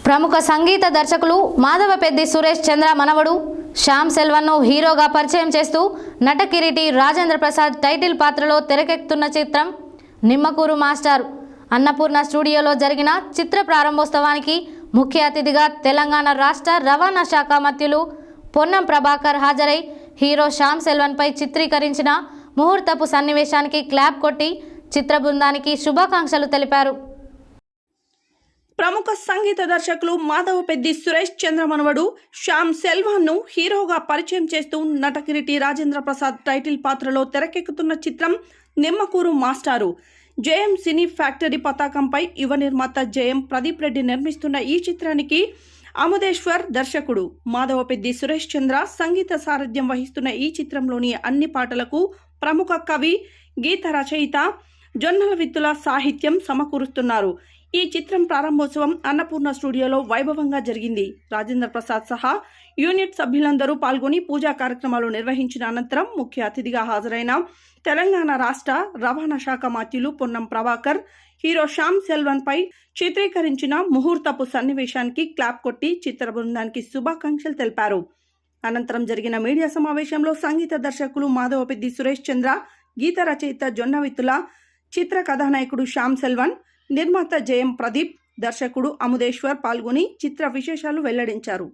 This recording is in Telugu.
ప్రముఖ సంగీత దర్శకులు మాధవపెద్ది సురేష్ చంద్ర మనవడు శ్యామ్ సెల్వన్ను హీరోగా పరిచయం చేస్తూ నటకిరీటి రాజేంద్ర ప్రసాద్ టైటిల్ పాత్రలో తెరకెక్కుతున్న చిత్రం నిమ్మకూరు మాస్టర్ అన్నపూర్ణ స్టూడియోలో జరిగిన చిత్ర ప్రారంభోత్సవానికి ముఖ్య అతిథిగా తెలంగాణ రాష్ట్ర రవాణా శాఖ మంత్రులు పొన్నం ప్రభాకర్ హాజరై హీరో శ్యామ్ సెల్వన్పై చిత్రీకరించిన ముహూర్తపు సన్నివేశానికి క్లాప్ కొట్టి చిత్ర బృందానికి శుభాకాంక్షలు తెలిపారు. ప్రముఖ సంగీత దర్శకులు మాధవపెద్ది సురేష్ చంద్ర మనవడు శ్యామ్ సెల్వన్ను హీరోగా పరిచయం చేస్తూ నటకిరీటి రాజేంద్ర ప్రసాద్ టైటిల్ పాత్రలో తెరకెక్కుతున్న చిత్రం నిమ్మకూరు మాస్టారు. జేఎం సినీ ఫ్యాక్టరీ పతాకంపై యువ నిర్మాత జేఎం ప్రదీప్ రెడ్డి నిర్మిస్తున్న ఈ చిత్రానికి అముదేశ్వర్ దర్శకుడు. మాధవపెద్ది సురేష్ చంద్ర సంగీత సారథ్యం వహిస్తున్న ఈ చిత్రంలోని అన్ని పాటలకు ప్రముఖ కవి, గీత రచయిత జొన్నల విత్తుల సాహిత్యం సమకూరుస్తున్నారు. ఈ చిత్రం ప్రారంభోత్సవం అన్నపూర్ణ స్టూడియోలో వైభవంగా జరిగింది. రాజేంద్ర ప్రసాద్ సహా యూనిట్ సభ్యులందరూ పాల్గొని పూజా కార్యక్రమాలు నిర్వహించిన అనంతరం ముఖ్య అతిథిగా హాజరైన తెలంగాణ రాష్ట్ర రవాణా శాఖ మంత్రులు పొన్నం ప్రభాకర్ హీరో శ్యామ్ సెల్వన్ పై చిత్రీకరించిన ముహూర్తపు సన్నివేశానికి క్లాప్ కొట్టి చిత్ర బృందానికి శుభాకాంక్షలు తెలిపారు. అనంతరం జరిగిన మీడియా సమావేశంలో సంగీత దర్శకులు మాధవపెద్ది సురేష్ చంద్ర, గీత రచయిత జొన్నవిత్తుల, చిత్ర కథానాయకుడు శ్యామ్ సెల్వన్, నిర్మాత జేఎం ప్రదీప్, దర్శకుడు అముదేశ్వర్ పాల్గొని చిత్ర విశేషాలు వెల్లడించారు.